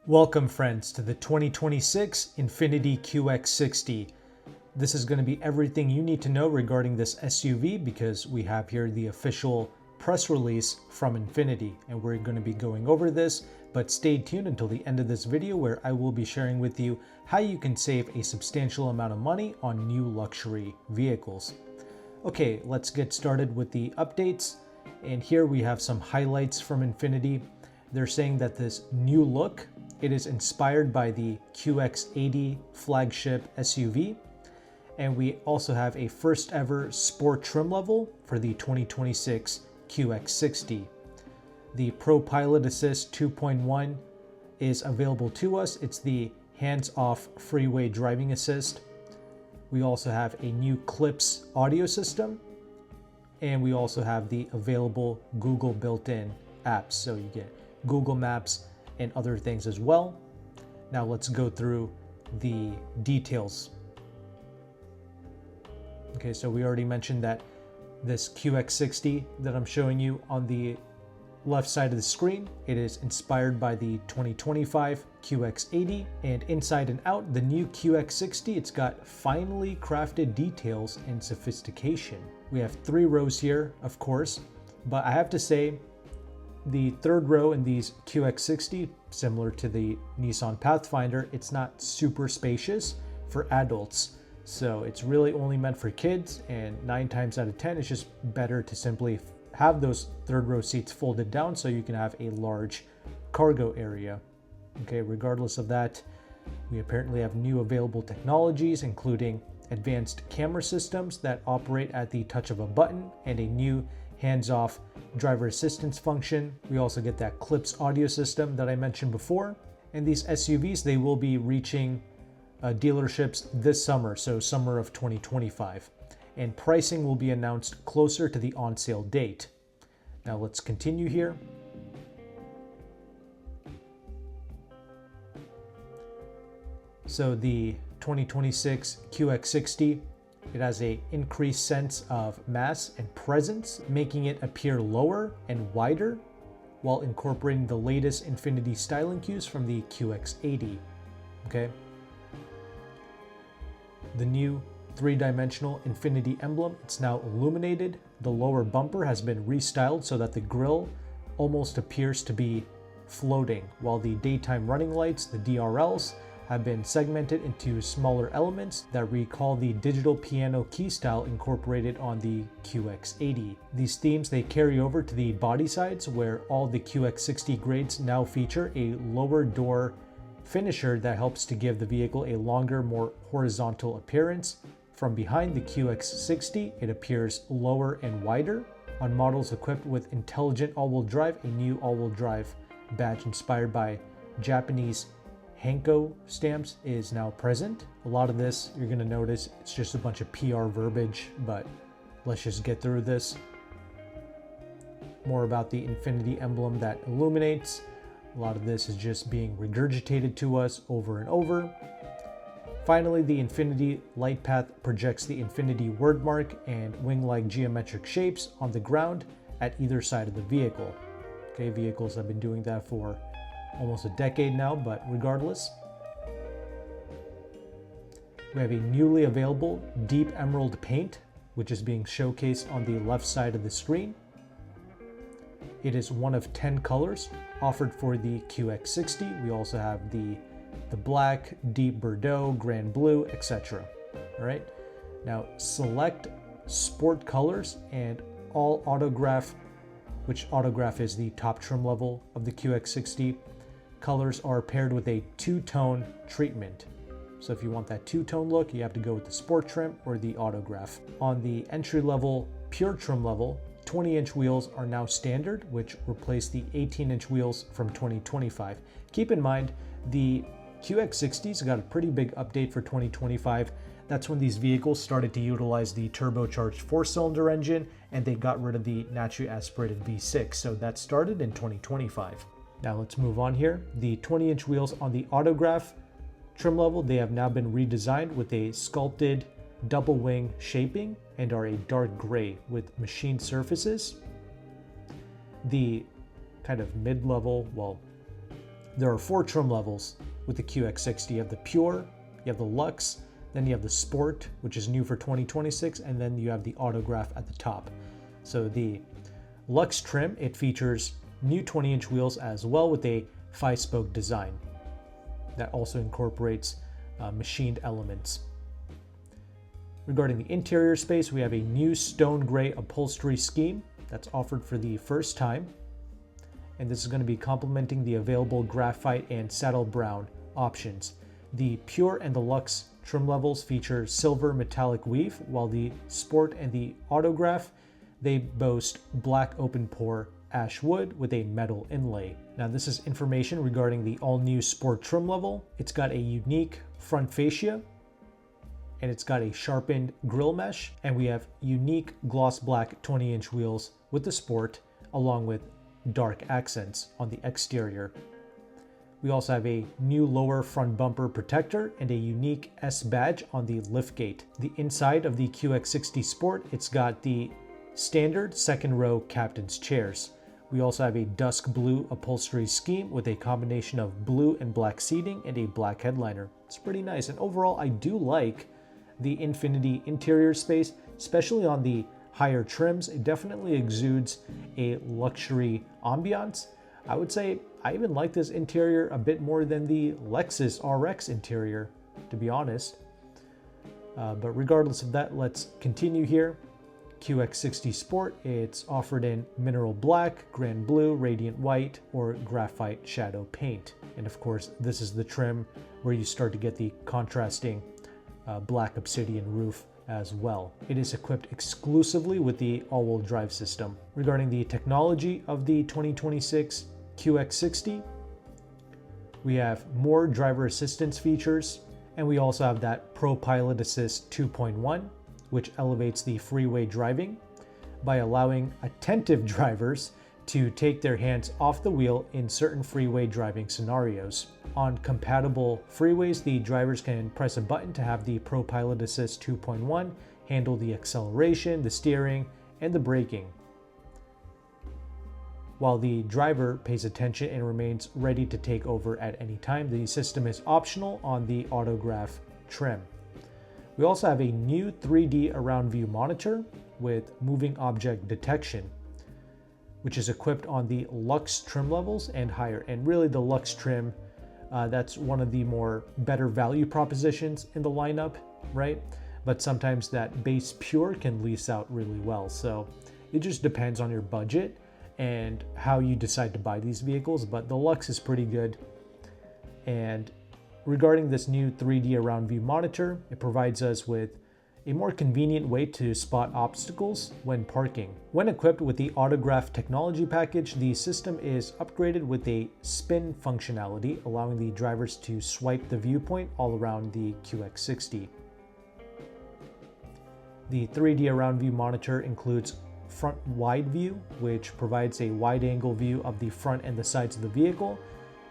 Welcome friends to the 2026 Infiniti QX60. This is going to be everything you need to know regarding this SUV because we have here the official press release from Infiniti and we're going to be going over this, but stay tuned until the end of this video where I will be sharing with you how you can save a substantial amount of money on new luxury vehicles. Okay, let's get started with the updates, and here we have some highlights from Infiniti. They're saying that this new look, it is inspired by the QX80 flagship SUV, and we also have a first ever sport trim level for the 2026 QX60. The Pro Pilot Assist 2.1 is available to us. It's the hands-off freeway driving assist. We also have a new Clips audio system, and we also have the available Google built-in apps. So you get Google Maps and other things as well. Now let's go through the details. Okay, so we already mentioned that this QX60 that I'm showing you on the left side of the screen, it is inspired by the 2025 QX80, and inside and out, the new QX60, it's got finely crafted details and sophistication. We have 3 rows here, of course, but I have to say, the third row in these QX60, similar to the Nissan Pathfinder, it's not super spacious for adults. So it's really only meant for kids, and 9 times out of 10, it's just better to simply have those third row seats folded down so you can have a large cargo area. Okay, regardless of that, we apparently have new available technologies, including advanced camera systems that operate at the touch of a button and a new hands-off driver assistance function. We also get that Clips audio system that I mentioned before. And these SUVs, they will be reaching dealerships this summer, so summer of 2025. And pricing will be announced closer to the on-sale date. Now let's continue here. So the 2026 QX60, it has an increased sense of mass and presence, making it appear lower and wider while incorporating the latest Infiniti styling cues from the QX80. Okay. The new 3-dimensional Infiniti emblem, it's now illuminated. The lower bumper has been restyled so that the grille almost appears to be floating, while the daytime running lights, the DRLs, have been segmented into smaller elements that recall the digital piano key style incorporated on the QX80. These themes, they carry over to the body sides, where all the QX60 grades now feature a lower door finisher that helps to give the vehicle a longer, more horizontal appearance. From behind the QX60, it appears lower and wider. On models equipped with intelligent all-wheel drive, a new all-wheel drive badge inspired by Japanese Henko stamps is now present. A lot of this, you're going to notice, it's just a bunch of PR verbiage, but let's just get through this. More about the Infiniti emblem that illuminates. A lot of this is just being regurgitated to us over and over. Finally, the Infiniti light path projects the Infiniti wordmark and wing-like geometric shapes on the ground at either side of the vehicle. Okay, vehicles have been doing that for almost a decade now, but regardless. We have a newly available deep emerald paint, which is being showcased on the left side of the screen. It is one of 10 colors offered for the QX60. We also have the black, deep Bordeaux, grand blue, etc. All right. Now select sport colors and all autograph, which autograph is the top trim level of the QX60. Colors are paired with a 2-tone treatment. So if you want that 2-tone look, you have to go with the sport trim or the autograph. On the entry-level pure trim level, 20-inch wheels are now standard, which replace the 18-inch wheels from 2025. Keep in mind, the QX60's got a pretty big update for 2025. That's when these vehicles started to utilize the turbocharged 4-cylinder engine, and they got rid of the naturally aspirated V6. So that started in 2025. Now let's move on here. The 20-inch wheels on the autograph trim level, they have now been redesigned with a sculpted double wing shaping and are a dark gray with machined surfaces. The kind of mid-level, well, There are 4 trim levels with the QX60. You have the Pure, you have the Luxe, then you have the Sport, which is new for 2026, and then you have the Autograph at the top. So the Luxe trim, it features new 20-inch wheels as well with a 5-spoke design that also incorporates machined elements. Regarding the interior space, we have a new stone gray upholstery scheme that's offered for the first time. And this is going to be complementing the available graphite and saddle brown options. The Pure and the Luxe trim levels feature silver metallic weave, while the Sport and the Autograph, they boast black open pore ash wood with a metal inlay. Now this is information regarding the all-new Sport trim level. It's got a unique front fascia, and it's got a sharpened grille mesh, and we have unique gloss black 20-inch wheels with the Sport, along with dark accents on the exterior. We also have a new lower front bumper protector and a unique S badge on the liftgate. The inside of the QX60 Sport, it's got the standard second row captain's chairs. We also have a dusk blue upholstery scheme with a combination of blue and black seating and a black headliner. It's pretty nice, and overall I do like the Infiniti interior space, especially on the higher trims. It definitely exudes a luxury ambiance. I would say I even like this interior a bit more than the Lexus RX interior, to be honest. But regardless of that, let's continue here. QX60 Sport, it's offered in mineral black, grand blue, radiant white, or graphite shadow paint. And of course, this is the trim where you start to get the contrasting black obsidian roof as well. It is equipped exclusively with the all-wheel drive system. Regarding the technology of the 2026 QX60, we have more driver assistance features, and we also have that Pro Pilot Assist 2.1, which elevates the freeway driving by allowing attentive drivers to take their hands off the wheel in certain freeway driving scenarios. On compatible freeways, the drivers can press a button to have the Pro Pilot Assist 2.1 handle the acceleration, the steering, and the braking, while the driver pays attention and remains ready to take over at any time. The system is optional on the Autograph trim. We also have a new 3D around view monitor with moving object detection, which is equipped on the Luxe trim levels and higher. And really the Luxe trim, that's one of the more better value propositions in the lineup, right? But sometimes that base Pure can lease out really well. So it just depends on your budget and how you decide to buy these vehicles, but the Luxe is pretty good. And regarding this new 3D around view monitor, it provides us with a more convenient way to spot obstacles when parking. When equipped with the Autograph technology package, the system is upgraded with a spin functionality, allowing the drivers to swipe the viewpoint all around the QX60. The 3D around view monitor includes front wide view, which provides a wide angle view of the front and the sides of the vehicle,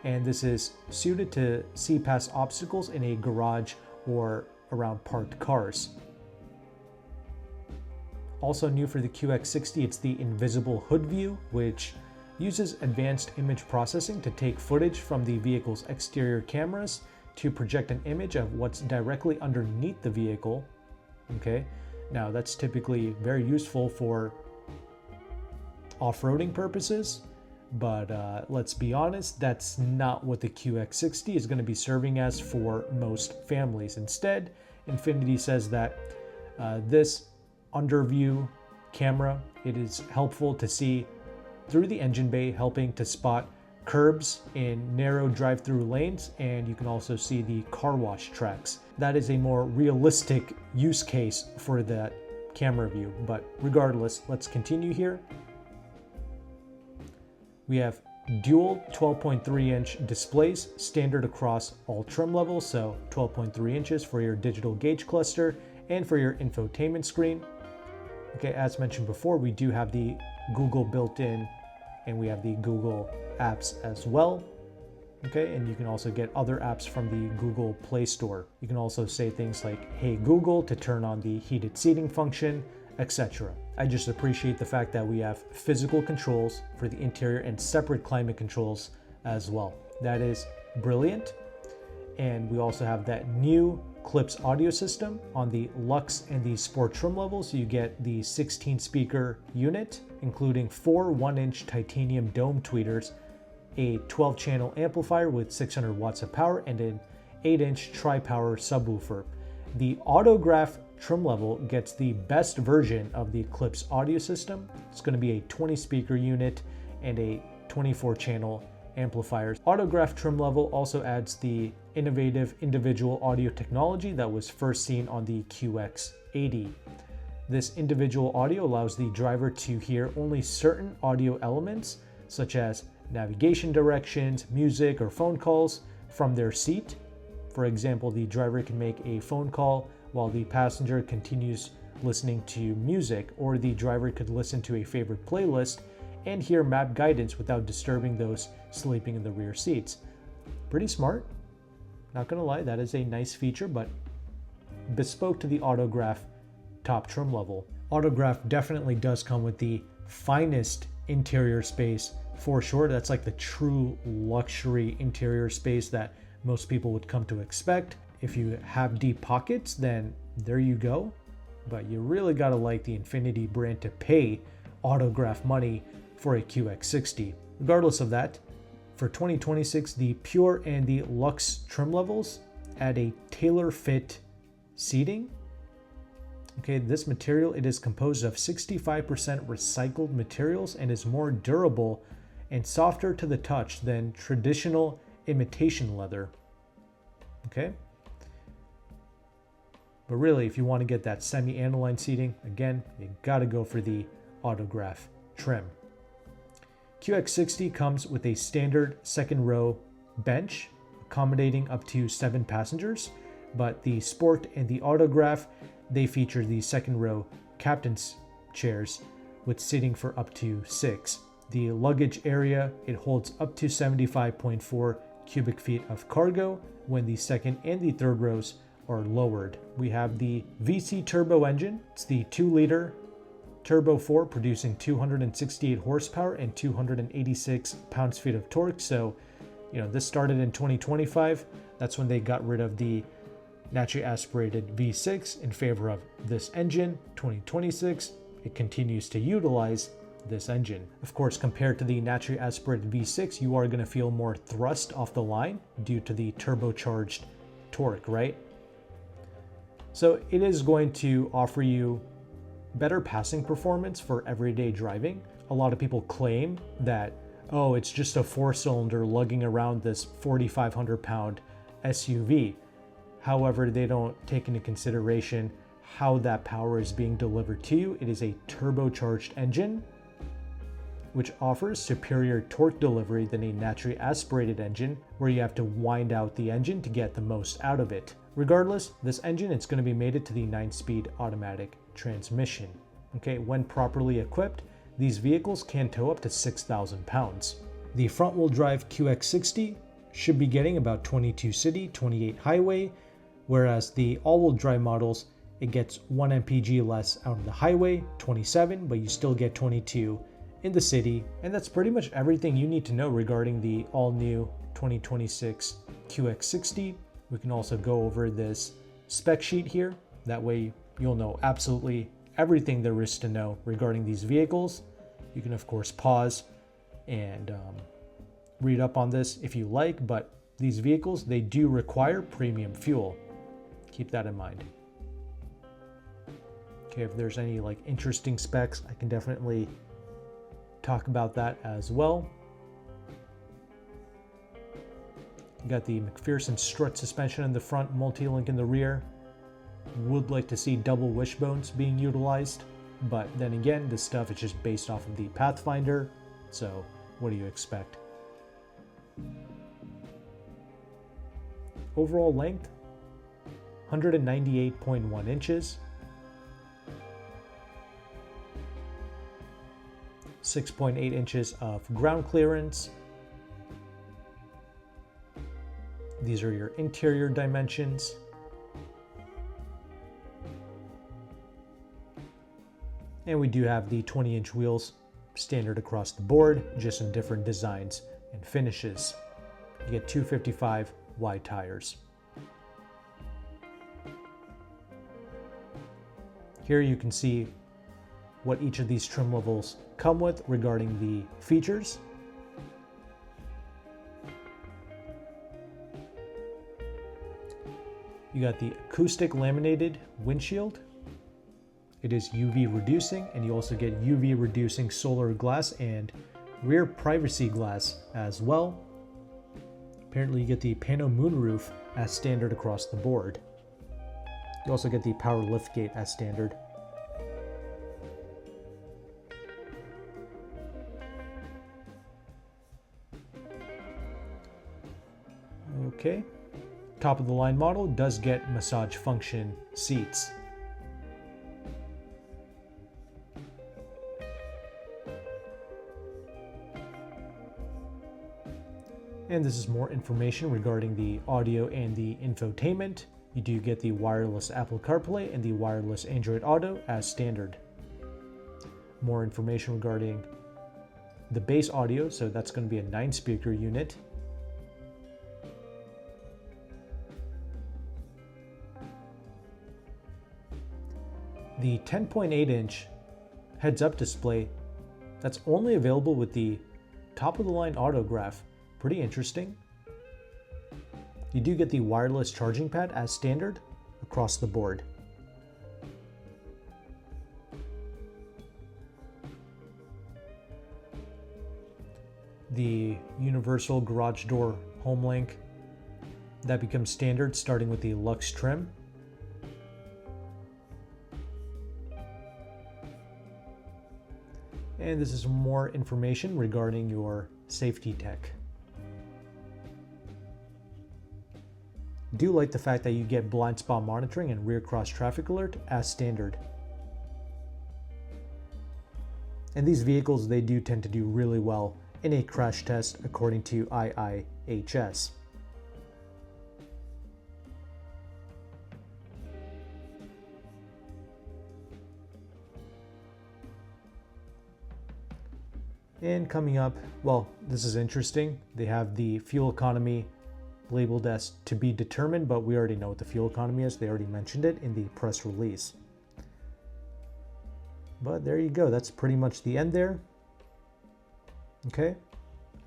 and this is suited to see past obstacles in a garage or around parked cars. Also new for the QX60, it's the invisible hood view, which uses advanced image processing to take footage from the vehicle's exterior cameras to project an image of what's directly underneath the vehicle. Okay, now that's typically very useful for off-roading purposes, but let's be honest, that's not what the QX60 is going to be serving as for most families. Instead, Infiniti says that this underview camera, it is helpful to see through the engine bay, helping to spot curbs in narrow drive-through lanes, and you can also see the car wash tracks. That is a more realistic use case for that camera view, but regardless, let's continue here. We have dual 12.3-inch displays, standard across all trim levels, so 12.3 inches for your digital gauge cluster and for your infotainment screen. Okay, as mentioned before, we do have the Google built-in, and we have the Google apps as well. Okay, and you can also get other apps from the Google Play Store. You can also say things like, "Hey Google," to turn on the heated seating function, etc. I just appreciate the fact that we have physical controls for the interior and separate climate controls as well. That is brilliant. And we also have that new Clips audio system on the Luxe and the Sport trim levels. You get the 16 speaker unit, including 4 1-inch titanium dome tweeters, a 12 channel amplifier with 600 watts of power, and an 8-inch tri-power subwoofer. The Autograph trim level gets the best version of the Clips audio system. It's going to be a 20 speaker unit and a 24 channel amplifier. Autograph trim level also adds the innovative individual audio technology that was first seen on the QX80. This individual audio allows the driver to hear only certain audio elements, such as navigation directions, music, or phone calls from their seat. For example, the driver can make a phone call while the passenger continues listening to music, or the driver could listen to a favorite playlist and hear map guidance without disturbing those sleeping in the rear seats. Pretty smart. Not gonna lie, that is a nice feature, but bespoke to the Autograph top trim level. Autograph definitely does come with the finest interior space for sure. That's like the true luxury interior space that most people would come to expect. If you have deep pockets, then there you go. But you really gotta like the Infiniti brand to pay Autograph money for a QX60. Regardless of that, for 2026, the Pure and the Luxe trim levels add a tailor-fit seating. Okay, this material, it is composed of 65% recycled materials and is more durable and softer to the touch than traditional imitation leather. Okay? But really, if you want to get that semi-aniline seating, again, you gotta go for the Autograph trim. QX60 comes with a standard second row bench, accommodating up to 7 passengers, but the Sport and the Autograph, they feature the second row captain's chairs with seating for up to 6. The luggage area, it holds up to 75.4 cubic feet of cargo when the second and the third rows are lowered. We have the VC turbo engine. It's the 2-liter Turbo 4, producing 268 horsepower and 286 pounds-feet of torque. So, this started in 2025. That's when they got rid of the naturally aspirated V6 in favor of this engine. 2026, it continues to utilize this engine. Of course, compared to the naturally aspirated V6, you are going to feel more thrust off the line due to the turbocharged torque, right? So it is going to offer you better passing performance for everyday driving. A lot of people claim that, oh, it's just a 4-cylinder lugging around this 4,500 pound SUV. However, they don't take into consideration how that power is being delivered to you. It is a turbocharged engine, which offers superior torque delivery than a naturally aspirated engine, where you have to wind out the engine to get the most out of it. Regardless, this engine, it's going to be mated to the 9-speed automatic transmission. Okay, when properly equipped, these vehicles can tow up to 6,000 pounds. The front-wheel drive QX60 should be getting about 22 city, 28 highway, whereas the all-wheel drive models, it gets 1 mpg less out on the highway, 27, but you still get 22 in the city. And that's pretty much everything you need to know regarding the all-new 2026 QX60. We can also go over this spec sheet here. That way you'll know absolutely everything there is to know regarding these vehicles. You can of course pause and read up on this if you like, but these vehicles, they do require premium fuel. Keep that in mind. Okay, if there's any interesting specs, I can definitely talk about that as well. You got the McPherson strut suspension in the front, multi-link in the rear. Would like to see double wishbones being utilized, but then again, this stuff is just based off of the Pathfinder, so what do you expect? Overall length, 198.1 inches. 6.8 inches of ground clearance. These are your interior dimensions. And we do have the 20-inch wheels standard across the board, just in different designs and finishes. You get 255 wide tires. Here you can see what each of these trim levels come with regarding the features. You got the acoustic laminated windshield. It is UV reducing, and you also get UV reducing solar glass and rear privacy glass as well. Apparently you get the pano moonroof as standard across the board. You also get the power liftgate as standard. Okay. Top of the line model does get massage function seats. And this is more information regarding the audio and the infotainment. You do get the wireless Apple CarPlay and the wireless Android Auto as standard. More information regarding the base audio, so that's going to be a 9-speaker unit. The 10.8-inch heads-up display, that's only available with the top-of-the-line autograph. Pretty interesting. You do get the wireless charging pad as standard across the board. The universal garage door home link, that becomes standard starting with the Luxe trim. And this is more information regarding your safety tech. Do like the fact that you get blind spot monitoring and rear cross traffic alert as standard. And these vehicles, they do tend to do really well in a crash test according to IIHS. And coming up, well, this is interesting. They have the fuel economy labeled as to be determined, but we already know what the fuel economy is. They already mentioned it in the press release. But there you go. That's pretty much the end there. Okay.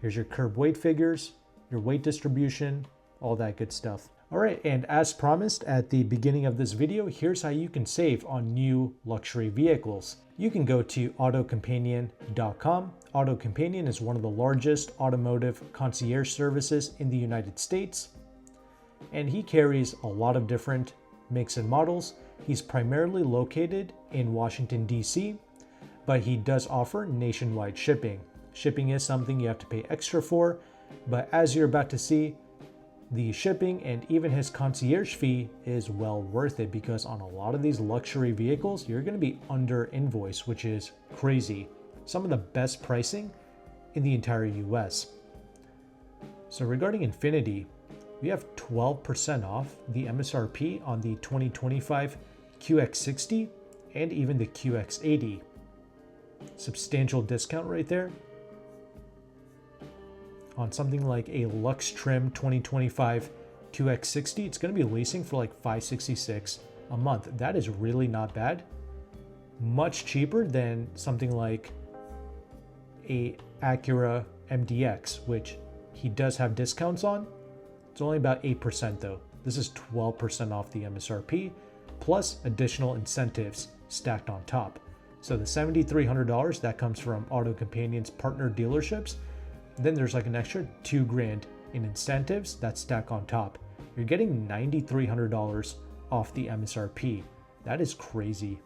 Here's your curb weight figures, your weight distribution, all that good stuff. All right, and as promised at the beginning of this video, here's how you can save on new luxury vehicles. You can go to AutoCompanion.com. AutoCompanion is one of the largest automotive concierge services in the United States, and he carries a lot of different makes and models. He's primarily located in Washington, D.C., but he does offer nationwide shipping. Shipping is something you have to pay extra for, but as you're about to see, the shipping and even his concierge fee is well worth it, because on a lot of these luxury vehicles, you're going to be under invoice, which is crazy. Some of the best pricing in the entire US. So regarding Infiniti, we have 12% off the MSRP on the 2025 QX60 and even the QX80. Substantial discount right there. On something like a Luxe trim 2025 QX60, it's going to be leasing for like $566 a month. That is really not bad. Much cheaper than something like a Acura MDX, which he does have discounts on. It's only about 8% though. This is 12% off the MSRP, plus additional incentives stacked on top. So the $7,300, that comes from AutoCompanion's partner dealerships. Then there's like an extra $2,000 in incentives that stack on top. You're getting $9,300 off the MSRP. That is crazy.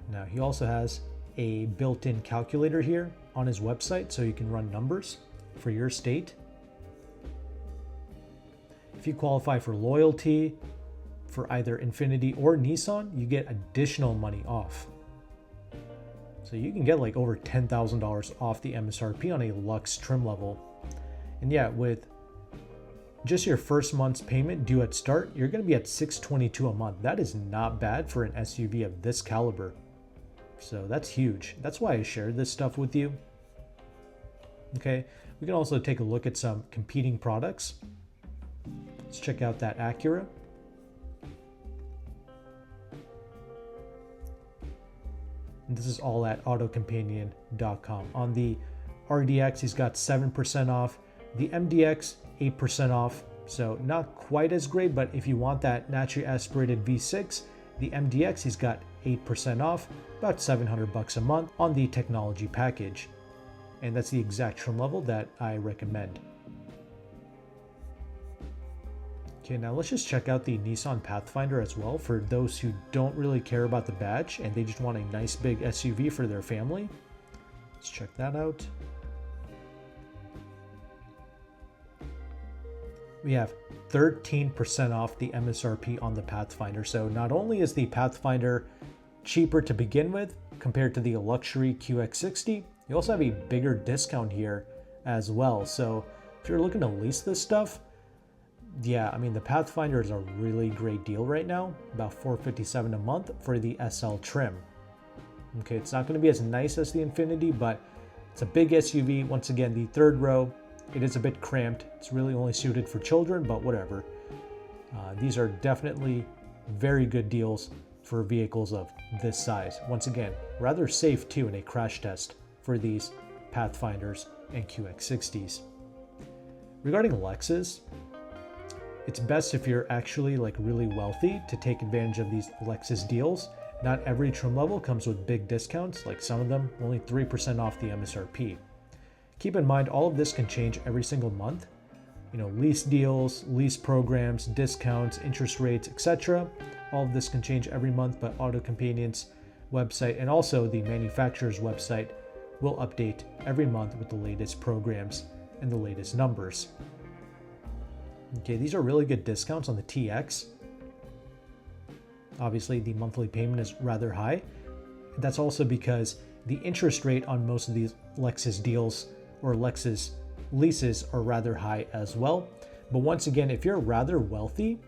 Now he also has a built-in calculator here on his website, so you can run numbers for your state. If you qualify for loyalty for either Infiniti or Nissan, you get additional money off. So you can get like over $10,000 off the MSRP on a Luxe trim level. And yeah, with just your first month's payment due at start, you're going to be at $622 a month. That is not bad for an SUV of this caliber. So that's huge. That's why I shared this stuff with you. Okay, we can also take a look at some competing products. Let's check out that Acura. And this is all at AutoCompanion.com. On the RDX, he's got 7% off. The MDX, 8% off. So not quite as great, but if you want that naturally aspirated V6, the MDX, he's got 8% off, about $700 a month on the technology package. And that's the exact trim level that I recommend. Okay, now let's just check out the Nissan Pathfinder as well for those who don't really care about the badge and they just want a nice big SUV for their family. Let's check that out. We have 13% off the MSRP on the Pathfinder. So not only is the Pathfinder cheaper to begin with compared to the luxury QX60, you also have a bigger discount here as well. So if you're looking to lease this stuff, yeah, I mean, the Pathfinder is a really great deal right now, about $457 a month for the SL trim. Okay, it's not going to be as nice as the Infiniti, but it's a big SUV. Once again, the third row, it is a bit cramped. It's really only suited for children, but whatever. These are definitely very good deals for vehicles of this size. Once again, rather safe too in a crash test for these Pathfinders and QX60s. Regarding Lexus, it's best if you're actually like really wealthy to take advantage of these Lexus deals. Not every trim level comes with big discounts, like some of them only 3% off the MSRP. Keep in mind, all of this can change every single month. You know, lease deals, lease programs, discounts, interest rates, etc. All of this can change every month, but AutoCompanion's website and also the manufacturer's website will update every month with the latest programs and the latest numbers. Okay, these are really good discounts on the TX. Obviously, the monthly payment is rather high. That's also because the interest rate on most of these Lexus deals or Lexus leases are rather high as well. But once again, if you're rather wealthy,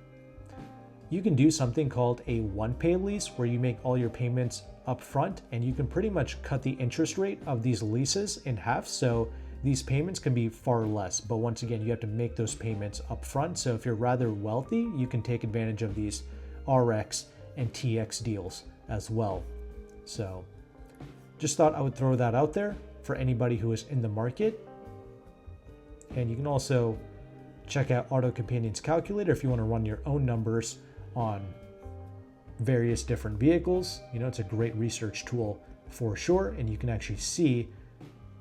you can do something called a one-pay lease where you make all your payments up front and you can pretty much cut the interest rate of these leases in half. So these payments can be far less, but once again, you have to make those payments up front. So if you're rather wealthy, you can take advantage of these RX and TX deals as well. So just thought I would throw that out there for anybody who is in the market. And you can also check out AutoCompanion's calculator if you want to run your own numbers on various different vehicles. You know, it's a great research tool for sure, and you can actually see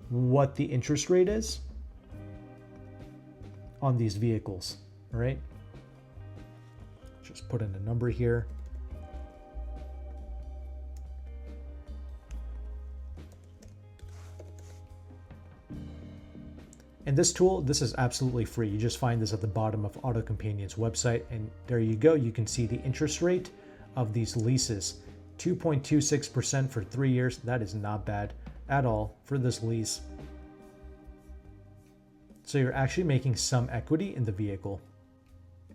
what the interest rate is on these vehicles. All right, just put in a number here. And this tool, this is absolutely free. You just find this at the bottom of AutoCompanion's website, and there you go. You can see the interest rate of these leases, 2.26% for 3 years. That is not bad at all for this lease. So you're actually making some equity in the vehicle.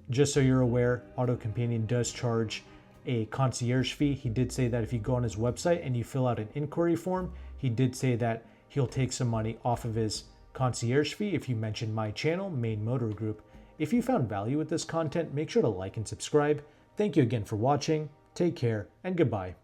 Just so you're aware, AutoCompanion does charge a concierge fee. He did say that if you go on his website and you fill out an inquiry form, he did say that he'll take some money off of his concierge fee if you mention my channel, Meyn Motor Group. If you found value with this content, make sure to like and subscribe. Thank you again for watching. Take care and goodbye.